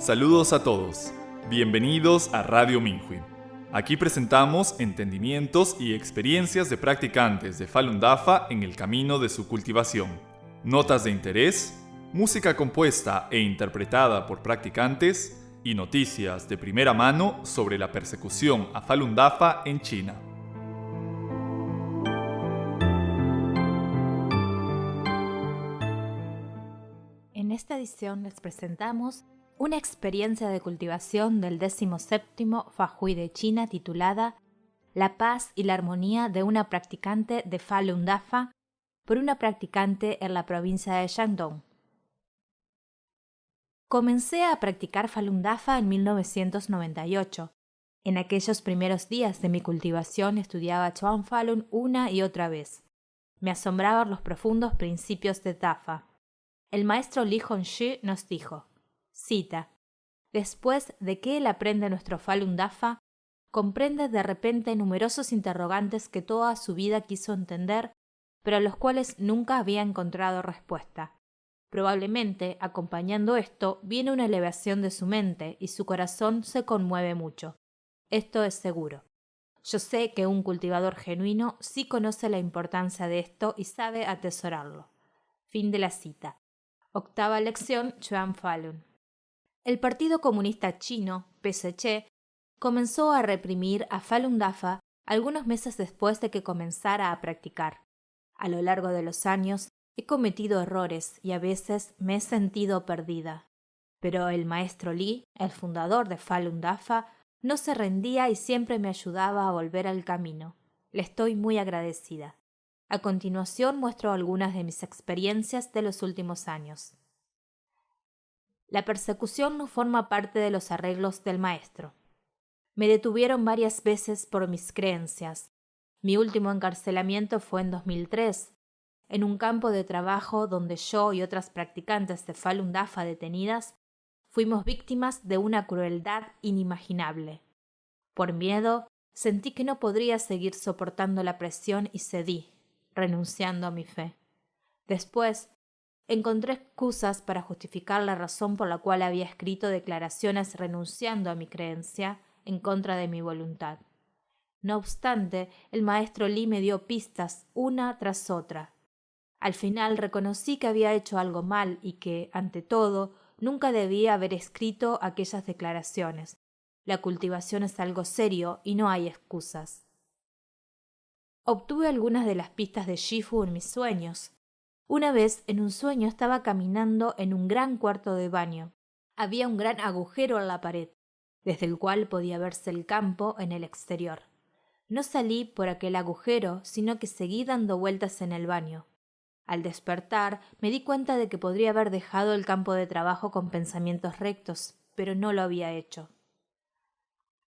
Saludos a todos. Bienvenidos a Radio Minhui. Aquí presentamos entendimientos y experiencias de practicantes de Falun Dafa en el camino de su cultivación. Notas de interés, música compuesta e interpretada por practicantes y noticias de primera mano sobre la persecución a Falun Dafa en China. En esta edición les presentamos una experiencia de cultivación del 17º Fahui de China titulada La paz y la armonía de una practicante de Falun Dafa por una practicante en la provincia de Shandong. Comencé a practicar Falun Dafa en 1998. En aquellos primeros días de mi cultivación estudiaba Chuan Falun una y otra vez. Me asombraban los profundos principios de Dafa. El maestro Li Hongzhi nos dijo, cita, después de que él aprende nuestro Falun Dafa, comprende de repente numerosos interrogantes que toda su vida quiso entender, pero a los cuales nunca había encontrado respuesta. Probablemente, acompañando esto, viene una elevación de su mente y su corazón se conmueve mucho. Esto es seguro. Yo sé que un cultivador genuino sí conoce la importancia de esto y sabe atesorarlo. Fin de la cita. Octava lección Chuan Falun. El Partido Comunista Chino, PSC, comenzó a reprimir a Falun Dafa algunos meses después de que comenzara a practicar. A lo largo de los años he cometido errores y a veces me he sentido perdida. Pero el maestro Li, el fundador de Falun Dafa, no se rendía y siempre me ayudaba a volver al camino. Le estoy muy agradecida. A continuación muestro algunas de mis experiencias de los últimos años. La persecución no forma parte de los arreglos del maestro. Me detuvieron varias veces por mis creencias. Mi último encarcelamiento fue en 2003, en un campo de trabajo donde yo y otras practicantes de Falun Dafa detenidas fuimos víctimas de una crueldad inimaginable. Por miedo, sentí que no podría seguir soportando la presión y cedí, renunciando a mi fe. Después, encontré excusas para justificar la razón por la cual había escrito declaraciones renunciando a mi creencia en contra de mi voluntad. No obstante, el maestro Li me dio pistas una tras otra. Al final reconocí que había hecho algo mal y que, ante todo, nunca debía haber escrito aquellas declaraciones. La cultivación es algo serio y no hay excusas. Obtuve algunas de las pistas de Shifu en mis sueños. Una vez, en un sueño, estaba caminando en un gran cuarto de baño. Había un gran agujero en la pared, desde el cual podía verse el campo en el exterior. No salí por aquel agujero, sino que seguí dando vueltas en el baño. Al despertar, me di cuenta de que podría haber dejado el campo de trabajo con pensamientos rectos, pero no lo había hecho.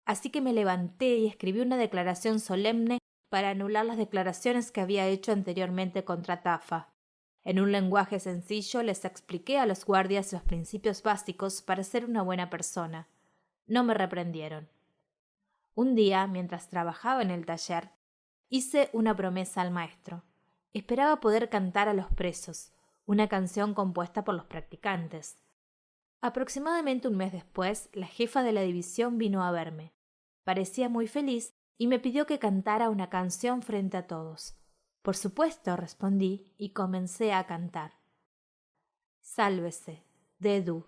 Así que me levanté y escribí una declaración solemne para anular las declaraciones que había hecho anteriormente contra Dafa. En un lenguaje sencillo les expliqué a los guardias los principios básicos para ser una buena persona. No me reprendieron. Un día, mientras trabajaba en el taller, hice una promesa al maestro. Esperaba poder cantar a los presos, una canción compuesta por los practicantes. Aproximadamente un mes después, la jefa de la división vino a verme. Parecía muy feliz y me pidió que cantara una canción frente a todos. Por supuesto, respondí y comencé a cantar. Sálvese, de Du.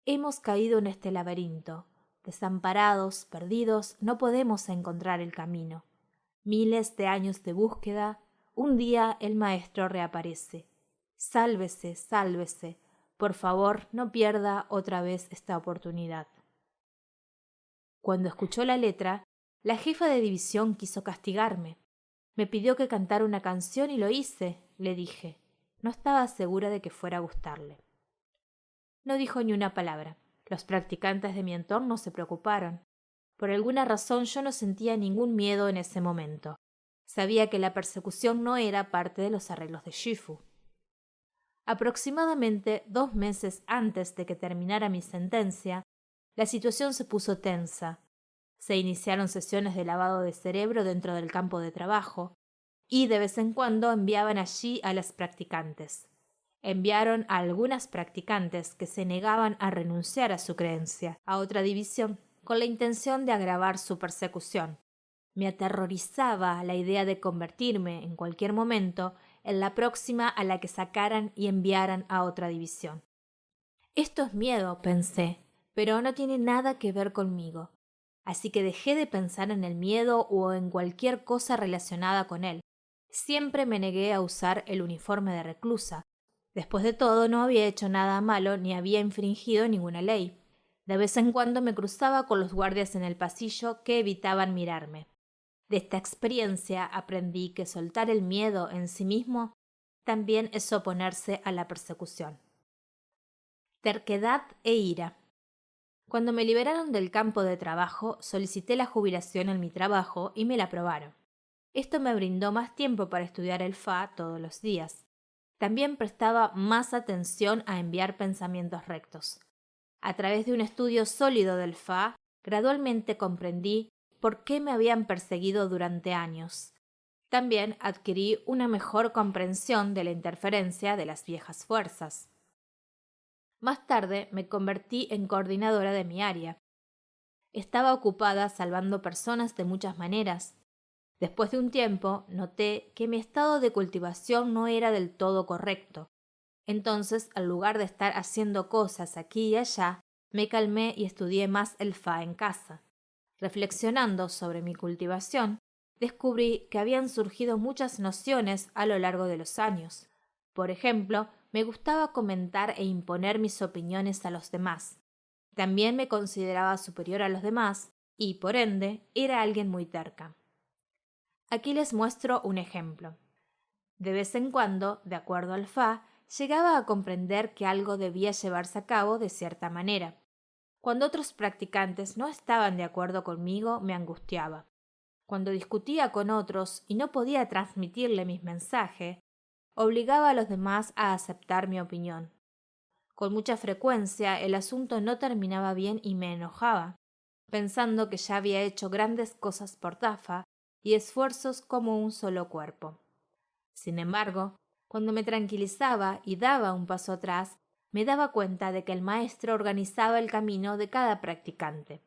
Hemos caído en este laberinto. Desamparados, perdidos, no podemos encontrar el camino. Miles de años de búsqueda, un día el maestro reaparece. Sálvese, sálvese. Por favor, no pierda otra vez esta oportunidad. Cuando escuchó la letra, la jefa de división quiso castigarme. Me pidió que cantara una canción y lo hice, le dije. No estaba segura de que fuera a gustarle. No dijo ni una palabra. Los practicantes de mi entorno se preocuparon. Por alguna razón yo no sentía ningún miedo en ese momento. Sabía que la persecución no era parte de los arreglos de Shifu. Aproximadamente 2 meses antes de que terminara mi sentencia, la situación se puso tensa. Se iniciaron sesiones de lavado de cerebro dentro del campo de trabajo y de vez en cuando enviaban allí a las practicantes. Enviaron a algunas practicantes que se negaban a renunciar a su creencia a otra división con la intención de agravar su persecución. Me aterrorizaba la idea de convertirme, en cualquier momento, en la próxima a la que sacaran y enviaran a otra división. Esto es miedo, pensé, pero no tiene nada que ver conmigo. Así que dejé de pensar en el miedo o en cualquier cosa relacionada con él. Siempre me negué a usar el uniforme de reclusa. Después de todo, no había hecho nada malo ni había infringido ninguna ley. De vez en cuando me cruzaba con los guardias en el pasillo que evitaban mirarme. De esta experiencia aprendí que soltar el miedo en sí mismo también es oponerse a la persecución. Terquedad e ira. Cuando me liberaron del campo de trabajo, solicité la jubilación en mi trabajo y me la aprobaron. Esto me brindó más tiempo para estudiar el Fa todos los días. También prestaba más atención a enviar pensamientos rectos. A través de un estudio sólido del Fa, gradualmente comprendí por qué me habían perseguido durante años. También adquirí una mejor comprensión de la interferencia de las viejas fuerzas. Más tarde me convertí en coordinadora de mi área. Estaba ocupada salvando personas de muchas maneras. Después de un tiempo, noté que mi estado de cultivación no era del todo correcto. Entonces, en lugar de estar haciendo cosas aquí y allá, me calmé y estudié más el Fa en casa. Reflexionando sobre mi cultivación, descubrí que habían surgido muchas nociones a lo largo de los años. Por ejemplo, me gustaba comentar e imponer mis opiniones a los demás. También me consideraba superior a los demás y, por ende, era alguien muy terca. Aquí les muestro un ejemplo. De vez en cuando, de acuerdo al Fa, llegaba a comprender que algo debía llevarse a cabo de cierta manera. Cuando otros practicantes no estaban de acuerdo conmigo, me angustiaba. Cuando discutía con otros y no podía transmitirle mis mensajes, obligaba a los demás a aceptar mi opinión. Con mucha frecuencia el asunto no terminaba bien y me enojaba, pensando que ya había hecho grandes cosas por Dafa y esfuerzos como un solo cuerpo. Sin embargo, cuando me tranquilizaba y daba un paso atrás, me daba cuenta de que el maestro organizaba el camino de cada practicante.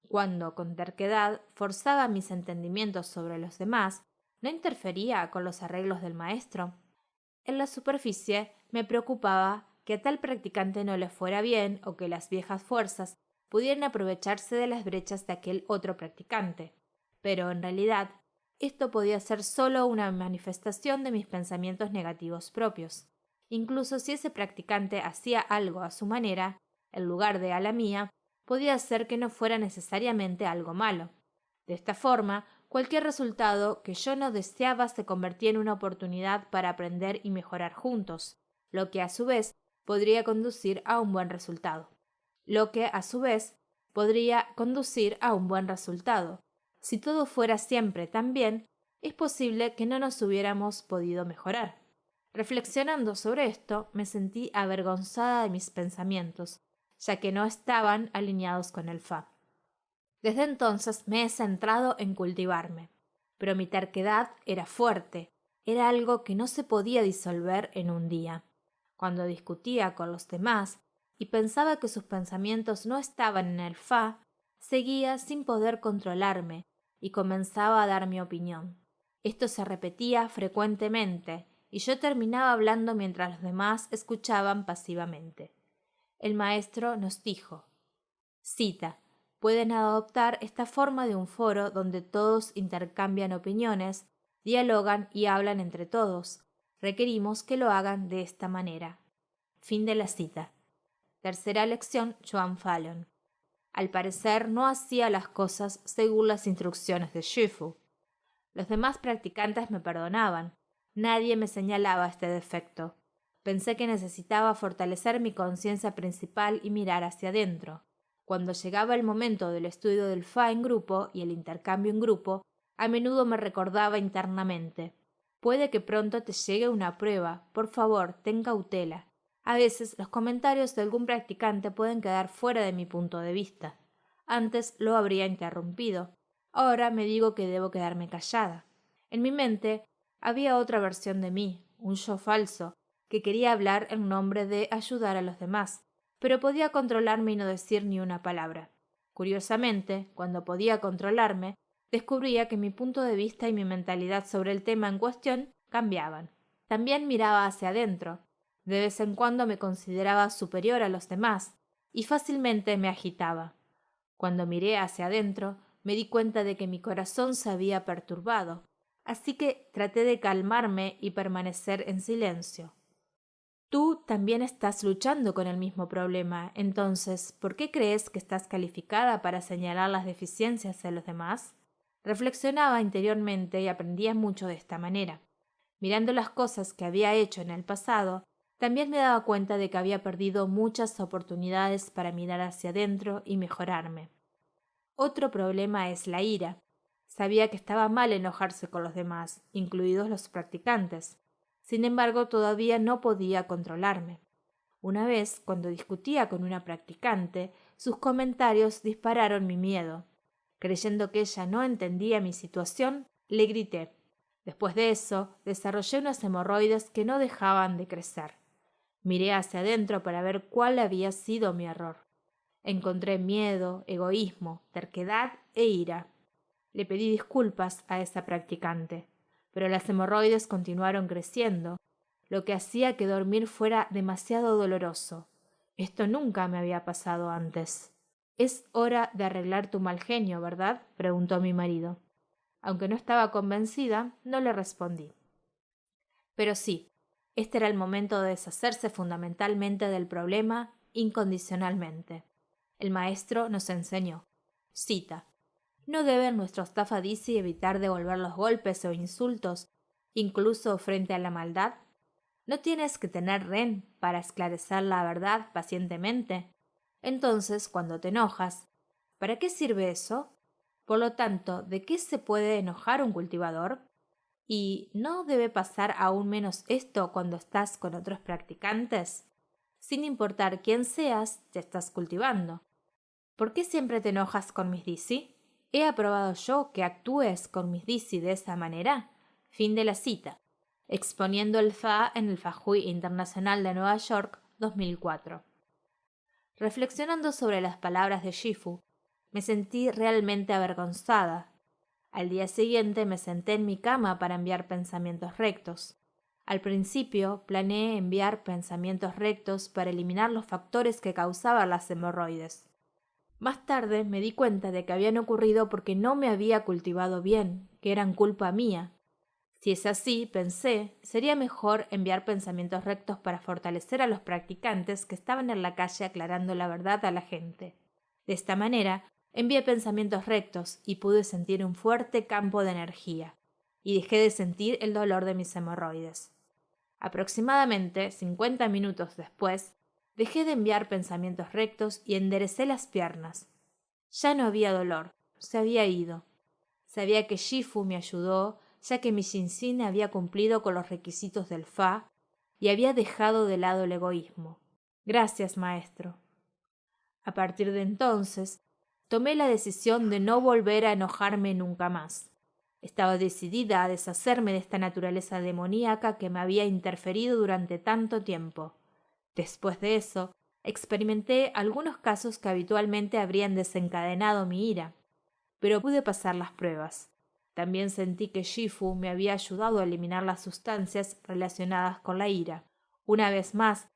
Cuando, con terquedad, forzaba mis entendimientos sobre los demás, ¿no interfería con los arreglos del maestro? En la superficie me preocupaba que a tal practicante no le fuera bien o que las viejas fuerzas pudieran aprovecharse de las brechas de aquel otro practicante. Pero, en realidad, esto podía ser solo una manifestación de mis pensamientos negativos propios. Incluso si ese practicante hacía algo a su manera, en lugar de a la mía, podía ser que no fuera necesariamente algo malo. De esta forma, cualquier resultado que yo no deseaba se convertía en una oportunidad para aprender y mejorar juntos, lo que a su vez podría conducir a un buen resultado. Si todo fuera siempre tan bien, es posible que no nos hubiéramos podido mejorar. Reflexionando sobre esto, me sentí avergonzada de mis pensamientos, ya que no estaban alineados con el Fa. Desde entonces me he centrado en cultivarme, pero mi terquedad era fuerte, era algo que no se podía disolver en un día. Cuando discutía con los demás y pensaba que sus pensamientos no estaban en el Fa, seguía sin poder controlarme y comenzaba a dar mi opinión. Esto se repetía frecuentemente y yo terminaba hablando mientras los demás escuchaban pasivamente. El maestro nos dijo, cita, pueden adoptar esta forma de un foro donde todos intercambian opiniones, dialogan y hablan entre todos. Requerimos que lo hagan de esta manera. Fin de la cita. Tercera lección, Chuan Falun. Al parecer no hacía las cosas según las instrucciones de Shifu. Los demás practicantes me perdonaban. Nadie me señalaba este defecto. Pensé que necesitaba fortalecer mi conciencia principal y mirar hacia adentro. Cuando llegaba el momento del estudio del Fa en grupo y el intercambio en grupo, a menudo me recordaba internamente: puede que pronto te llegue una prueba, por favor, ten cautela. A veces los comentarios de algún practicante pueden quedar fuera de mi punto de vista. Antes lo habría interrumpido. Ahora me digo que debo quedarme callada. En mi mente había otra versión de mí, un yo falso, que quería hablar en nombre de ayudar a los demás, pero podía controlarme y no decir ni una palabra. Curiosamente, cuando podía controlarme, descubría que mi punto de vista y mi mentalidad sobre el tema en cuestión cambiaban. También miraba hacia adentro. De vez en cuando me consideraba superior a los demás y fácilmente me agitaba. Cuando miré hacia adentro, me di cuenta de que mi corazón se había perturbado, así que traté de calmarme y permanecer en silencio. Tú también estás luchando con el mismo problema, entonces, ¿por qué crees que estás calificada para señalar las deficiencias de los demás? Reflexionaba interiormente y aprendía mucho de esta manera. Mirando las cosas que había hecho en el pasado, también me daba cuenta de que había perdido muchas oportunidades para mirar hacia adentro y mejorarme. Otro problema es la ira. Sabía que estaba mal enojarse con los demás, incluidos los practicantes. Sin embargo, todavía no podía controlarme. Una vez, cuando discutía con una practicante, sus comentarios dispararon mi miedo. Creyendo que ella no entendía mi situación, le grité. Después de eso, desarrollé unos hemorroides que no dejaban de crecer. Miré hacia adentro para ver cuál había sido mi error. Encontré miedo, egoísmo, terquedad e ira. Le pedí disculpas a esa practicante, pero las hemorroides continuaron creciendo, lo que hacía que dormir fuera demasiado doloroso. Esto nunca me había pasado antes. «Es hora de arreglar tu mal genio, ¿verdad?», preguntó mi marido. Aunque no estaba convencida, no le respondí. Pero sí, este era el momento de deshacerse fundamentalmente del problema incondicionalmente. El maestro nos enseñó. Cita. ¿No deben nuestros tafadisi evitar devolver los golpes o insultos, incluso frente a la maldad? ¿No tienes que tener ren para esclarecer la verdad pacientemente? Entonces, cuando te enojas, ¿para qué sirve eso? Por lo tanto, ¿de qué se puede enojar un cultivador? ¿Y no debe pasar aún menos esto cuando estás con otros practicantes? Sin importar quién seas, te estás cultivando. ¿Por qué siempre te enojas con mis disi? ¿He aprobado yo que actúes con mis disi de esa manera? Fin de la cita. Exponiendo el Fa en el Fajuy Internacional de Nueva York, 2004. Reflexionando sobre las palabras de Shifu, me sentí realmente avergonzada. Al día siguiente me senté en mi cama para enviar pensamientos rectos. Al principio planeé enviar pensamientos rectos para eliminar los factores que causaban las hemorroides. Más tarde me di cuenta de que habían ocurrido porque no me había cultivado bien, que eran culpa mía. Si es así, pensé, sería mejor enviar pensamientos rectos para fortalecer a los practicantes que estaban en la calle aclarando la verdad a la gente. De esta manera, envié pensamientos rectos y pude sentir un fuerte campo de energía, y dejé de sentir el dolor de mis hemorroides. Aproximadamente 50 minutos después, dejé de enviar pensamientos rectos y enderecé las piernas. Ya no había dolor, se había ido. Sabía que Shifu me ayudó, ya que mi Shinsin había cumplido con los requisitos del Fa y había dejado de lado el egoísmo. Gracias, maestro. A partir de entonces, tomé la decisión de no volver a enojarme nunca más. Estaba decidida a deshacerme de esta naturaleza demoníaca que me había interferido durante tanto tiempo. Después de eso, experimenté algunos casos que habitualmente habrían desencadenado mi ira, pero pude pasar las pruebas. También sentí que Shifu me había ayudado a eliminar las sustancias relacionadas con la ira. Una vez más,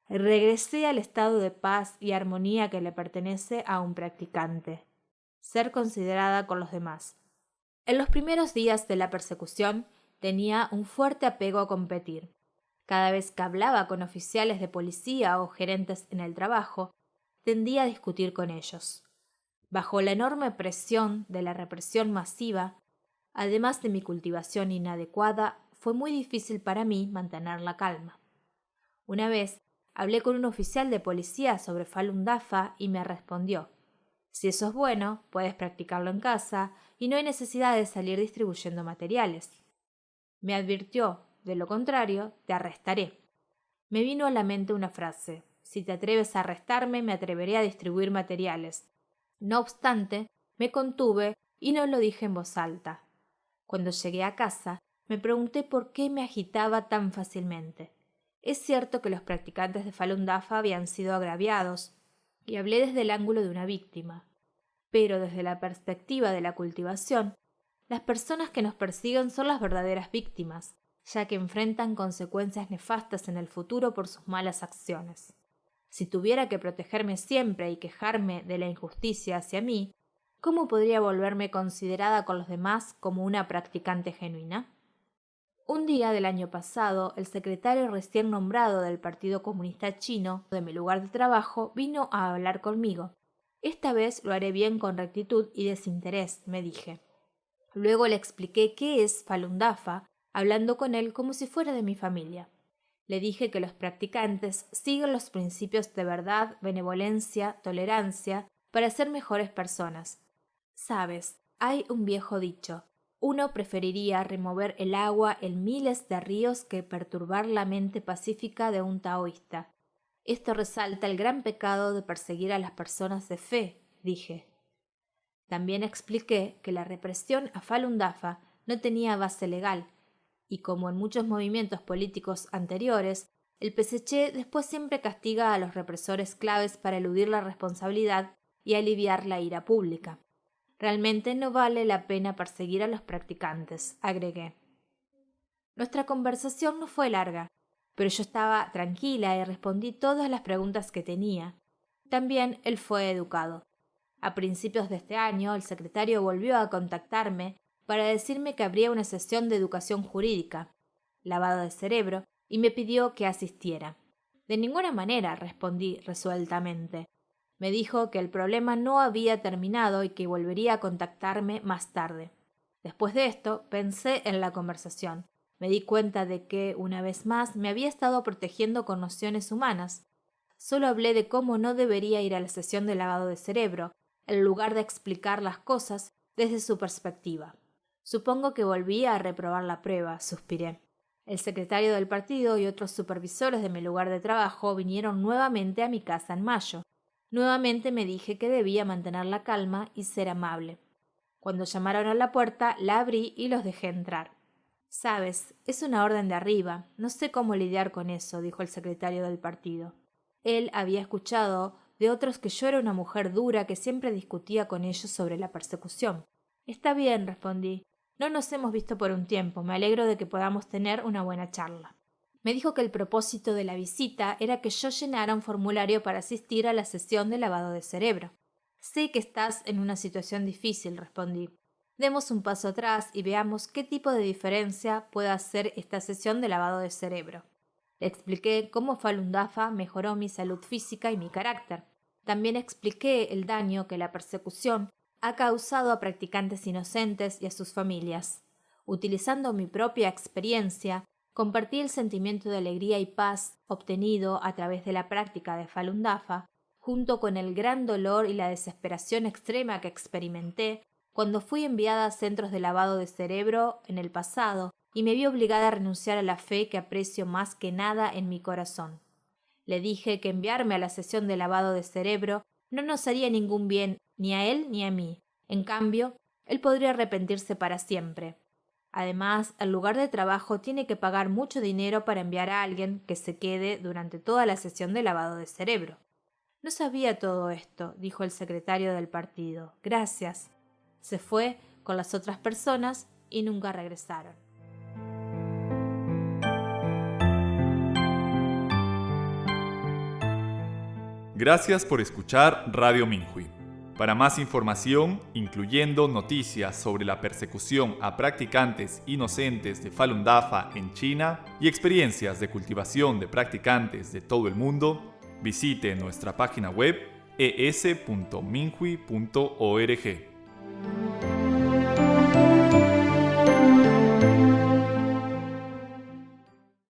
regresé al estado de paz y armonía que le pertenece a un practicante. Ser considerada con los demás. En los primeros días de la persecución tenía un fuerte apego a competir. Cada vez que hablaba con oficiales de policía o gerentes en el trabajo, tendía a discutir con ellos. Bajo la enorme presión de la represión masiva, además de mi cultivación inadecuada, fue muy difícil para mí mantener la calma. Una vez hablé con un oficial de policía sobre Falun Dafa y me respondió: «Si eso es bueno, puedes practicarlo en casa y no hay necesidad de salir distribuyendo materiales». Me advirtió: «De lo contrario, te arrestaré». Me vino a la mente una frase: «Si te atreves a arrestarme, me atreveré a distribuir materiales». No obstante, me contuve y no lo dije en voz alta. Cuando llegué a casa, me pregunté por qué me agitaba tan fácilmente. Es cierto que los practicantes de Falun Dafa habían sido agraviados, y hablé desde el ángulo de una víctima. Pero desde la perspectiva de la cultivación, las personas que nos persiguen son las verdaderas víctimas, ya que enfrentan consecuencias nefastas en el futuro por sus malas acciones. Si tuviera que protegerme siempre y quejarme de la injusticia hacia mí, ¿cómo podría volverme considerada con los demás como una practicante genuina? Un día del año pasado, el secretario recién nombrado del Partido Comunista Chino de mi lugar de trabajo vino a hablar conmigo. Esta vez lo haré bien con rectitud y desinterés, me dije. Luego le expliqué qué es Falun Dafa, hablando con él como si fuera de mi familia. Le dije que los practicantes siguen los principios de verdad, benevolencia, tolerancia, para ser mejores personas. Sabes, hay un viejo dicho: uno preferiría remover el agua en miles de ríos que perturbar la mente pacífica de un taoísta. Esto resalta el gran pecado de perseguir a las personas de fe, dije. También expliqué que la represión a Falun Dafa no tenía base legal, y como en muchos movimientos políticos anteriores, el PSC después siempre castiga a los represores claves para eludir la responsabilidad y aliviar la ira pública. Realmente no vale la pena perseguir a los practicantes, agregué. Nuestra conversación no fue larga, pero yo estaba tranquila y respondí todas las preguntas que tenía. También él fue educado. A principios de este año, el secretario volvió a contactarme para decirme que habría una sesión de educación jurídica, lavado de cerebro, y me pidió que asistiera. De ninguna manera, respondí resueltamente. Me dijo que el problema no había terminado y que volvería a contactarme más tarde. Después de esto, pensé en la conversación. Me di cuenta de que, una vez más, me había estado protegiendo con nociones humanas. Solo hablé de cómo no debería ir a la sesión de lavado de cerebro, en lugar de explicar las cosas desde su perspectiva. Supongo que volví a reprobar la prueba, suspiré. El secretario del partido y otros supervisores de mi lugar de trabajo vinieron nuevamente a mi casa en mayo. Nuevamente me dije que debía mantener la calma y ser amable. Cuando llamaron a la puerta, la abrí y los dejé entrar. «Sabes, es una orden de arriba. No sé cómo lidiar con eso», dijo el secretario del partido. Él había escuchado de otros que yo era una mujer dura que siempre discutía con ellos sobre la persecución. «Está bien», respondí. «No nos hemos visto por un tiempo. Me alegro de que podamos tener una buena charla». Me dijo que el propósito de la visita era que yo llenara un formulario para asistir a la sesión de lavado de cerebro. «Sé que estás en una situación difícil», respondí. «Demos un paso atrás y veamos qué tipo de diferencia puede hacer esta sesión de lavado de cerebro». Le expliqué cómo Falun Dafa mejoró mi salud física y mi carácter. También expliqué el daño que la persecución ha causado a practicantes inocentes y a sus familias. Utilizando mi propia experiencia, compartí el sentimiento de alegría y paz obtenido a través de la práctica de Falun Dafa, junto con el gran dolor y la desesperación extrema que experimenté cuando fui enviada a centros de lavado de cerebro en el pasado y me vi obligada a renunciar a la fe que aprecio más que nada en mi corazón. Le dije que enviarme a la sesión de lavado de cerebro no nos haría ningún bien ni a él ni a mí. En cambio, él podría arrepentirse para siempre. Además, el lugar de trabajo tiene que pagar mucho dinero para enviar a alguien que se quede durante toda la sesión de lavado de cerebro. «No sabía todo esto», dijo el secretario del partido. «Gracias». Se fue con las otras personas y nunca regresaron. Gracias por escuchar Radio Minhui. Para más información, incluyendo noticias sobre la persecución a practicantes inocentes de Falun Dafa en China y experiencias de cultivación de practicantes de todo el mundo, visite nuestra página web es.minhui.org.